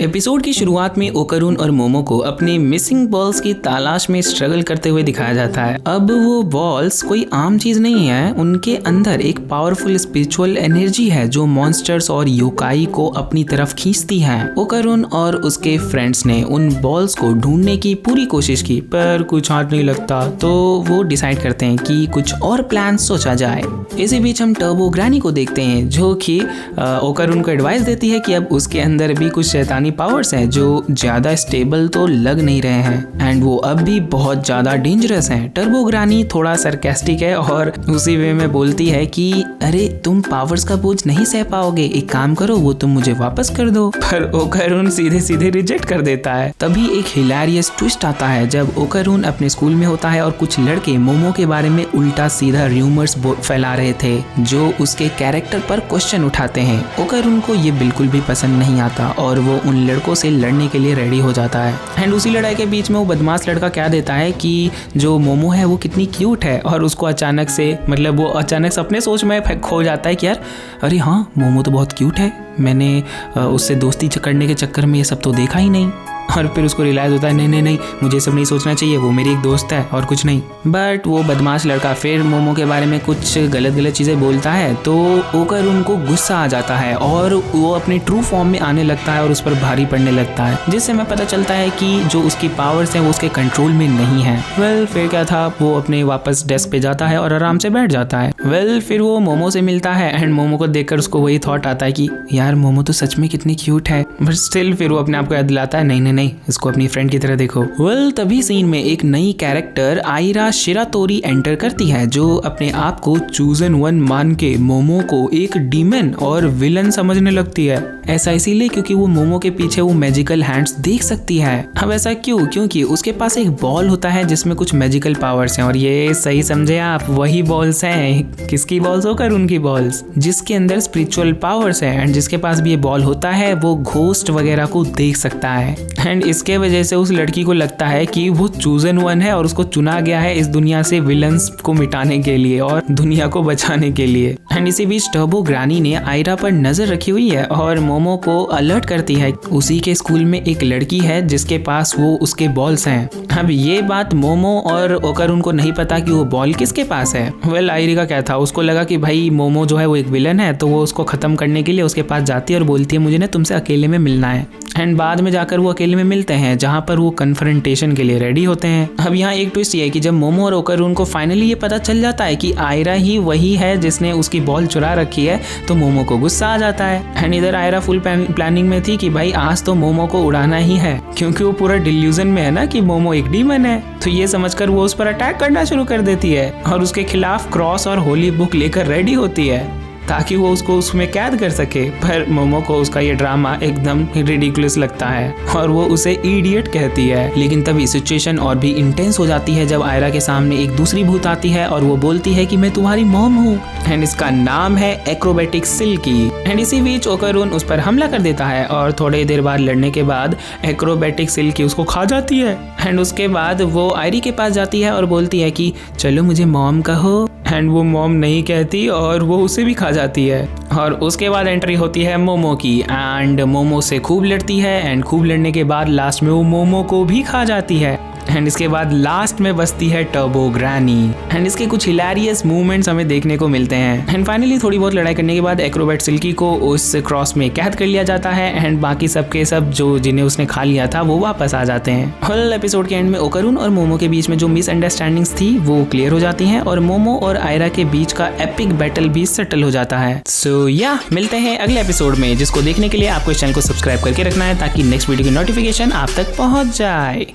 Episode की शुरुआत में ओकारून और मोमो को अपने मिसिंग बॉल्स की तलाश में स्ट्रगल करते हुए दिखाया जाता है। अब वो बॉल्स कोई आम चीज नहीं है, उनके अंदर एक पावरफुल स्पिरिचुअल एनर्जी है जो मॉन्स्टर्स और योकाई को अपनी तरफ खींचती है। ओकारून और उसके फ्रेंड्स ने उन बॉल्स को ढूंढने की पूरी कोशिश की पर कुछ हाथ नहीं लगता, तो वो डिसाइड करते हैं कि कुछ और प्लान सोचा जाए। इसी बीच हम टर्बो ग्रैनी को देखते हैं जो कि ओकारून को एडवाइस देती है कि अब उसके अंदर भी कुछ शैतानी पावर्स हैं जो ज्यादा स्टेबल तो लग नहीं रहे हैं एंड वो अब भी बहुत ज्यादा डेंजरस हैं। टर्बो ग्रानी थोड़ा सरकास्टिक है और उसी वे में बोलती है कि अरे तुम पावर्स का बोझ नहीं सह पाओगे, एक काम करो वो तुम मुझे वापस कर दो। पर ओकारून सीधे सीधे रिजेक्ट कर देता है। तभी एक हिलेरियस ट्विस्ट आता है जब ओकारून अपने स्कूल में होता है और कुछ लड़के मोमो के बारे में उल्टा सीधा र्यूमर्स फैला रहे थे जो उसके कैरेक्टर पर क्वेश्चन उठाते हैं। ओकारून को ये बिल्कुल भी पसंद नहीं आता और वो उन लड़कों से लड़ने के लिए रेडी हो जाता है। एंड उसी लड़ाई के बीच में वो बदमाश लड़का क्या देता है कि जो मोमो है वो कितनी क्यूट है और उसको अचानक से वो अचानक से अपने सोच में खो जाता है कि यार अरे हाँ मोमो तो बहुत क्यूट है, मैंने उससे दोस्ती करने के चक्कर में ये सब तो देखा ही नहीं। और फिर उसको रियलाइज होता है नहीं मुझे सब नहीं सोचना चाहिए, वो मेरी एक दोस्त है और कुछ नहीं। बट वो बदमाश लड़का फिर मोमो के बारे में कुछ गलत चीज़ें बोलता है तो ओकारून को गुस्सा आ जाता है और वो अपने ट्रू फॉर्म में आने लगता है और उस पर भारी पड़ने लगता है, जिससे हमें पता चलता है कि जो उसकी पावर्स हैं वो उसके कंट्रोल में नहीं है। फिर क्या था, वो अपने वापस डेस्क पे जाता है और आराम से बैठ जाता है। फिर वो मोमो से मिलता है एंड मोमो को देखकर उसको वही थॉट आता है कि यार मोमो तो सच में कितनी क्यूट है। बट स्टिल फिर वो अपने आप को याद दिलाता है नहीं इसको अपनी फ्रेंड की तरह देखो। तभी सीन में एक नई कैरेक्टर आयरा शिरातोरी एंटर करती है जो अपने आप को चूजन वन मान के मोमो को एक डीमन और विलन समझने लगती है। ऐसा इसीलिए क्योंकि वो मोमो के पीछे वो मैजिकल हैंड्स देख सकती है। अब ऐसा क्यों? क्योंकि उसके पास एक बॉल होता है जिसमें कुछ मैजिकल पावर्स हैं और ये सही समझे आप, वही बॉल्स हैं। किसकी बॉल्स? होकर उनकी बॉल्स जिसके अंदर स्पिरिचुअल पावर्स है एंड जिसके पास भी ये बॉल होता है वो घोस्ट वगैरह को देख सकता है। एंड इसके वजह से उस लड़की को लगता है कि वो चूजन वन है और उसको चुना गया है इस दुनिया से विलन्स को मिटाने के लिए और दुनिया को बचाने के लिए। एंड इसी बीच टर्बो ग्रानी ने आयरा पर नजर रखी हुई है और मोमो को अलर्ट करती है उसी के स्कूल में एक लड़की है जिसके पास वो उसके बॉल्स हैं। अब ये बात मोमो और ओकारून को नहीं पता कि वो बॉल किसके पास है। आयरी का क्या था, उसको लगा कि भाई मोमो जो है वो एक विलन है, तो वो उसको खत्म करने के लिए उसके पास जाती है और बोलती है मुझे ना तुमसे अकेले में मिलना है। एंड बाद में जाकर वो अकेले में मिलते हैं जहाँ पर वो कन्फ्रंटेशन के लिए रेडी होते हैं। अब यहाँ एक ट्विस्ट ये है कि जब मोमो और ओकारून को फाइनली ये पता चल जाता है कि आयरा ही वही है जिसने उसकी बॉल चुरा रखी है तो मोमो को गुस्सा आ जाता है। एंड इधर आयरा फुल प्लानिंग में थी कि भाई आज तो मोमो को उड़ाना ही है क्योंकि वो पूरा डिल्यूजन में है ना कि मोमो एक डीमन है, तो ये समझकर वो उस पर अटैक करना शुरू कर देती है और उसके खिलाफ क्रॉस और होली बुक लेकर रेडी होती है ताकि वो उसको उसमें कैद कर सके। पर मोमो को उसका ये ड्रामा एकदम रिडिकुलस लगता है और वो उसे इडियट कहती है। लेकिन तभी सिचुएशन और भी इंटेंस हो जाती है जब आयरा के सामने एक दूसरी भूत आती है और वो बोलती है कि मैं तुम्हारी मॉम हूँ एंड इसका नाम है एक्रोबैटिक सिल्की। एंड इसी बीच ओकारून उस पर हमला कर देता है और थोड़ी देर बाद लड़ने के बाद एक्रोबैटिक सिल्की उसको खा जाती है। एंड उसके बाद वो आयरी के पास जाती है और बोलती है कि चलो मुझे मॉम कहो। एंड वो मॉम नहीं कहती और वो उसे भी खा जाती है। और उसके बाद एंट्री होती है मोमो की एंड मोमो से खूब लड़ती है एंड खूब लड़ने के बाद लास्ट में वो मोमो को भी खा जाती है। एंड इसके बाद लास्ट में बचती है टर्बो ग्रैनी एंड इसके कुछ हिलेरियस मूवमेंट्स हमें देखने को मिलते हैं। एंड फाइनली थोड़ी बहुत लड़ाई करने के बाद एक्रोबैट सिल्की को उस क्रॉस में कैद कर लिया जाता है एंड बाकी सबके सब जो जिन्हें उसने खा लिया था वो वापस आ जाते हैं। होल एपिसोड के एंड में ओकारून और मोमो के बीच में जो मिसअंडरस्टैंडिंग्स थी वो क्लियर हो जाती हैं और मोमो और आयरा के बीच का एपिक बैटल भी सेटल हो जाता है। सो मिलते हैं अगले एपिसोड में, जिसको देखने के लिए आपको इस चैनल को सब्सक्राइब करके रखना है ताकि नेक्स्ट वीडियो की नोटिफिकेशन आप तक पहुंच जाए।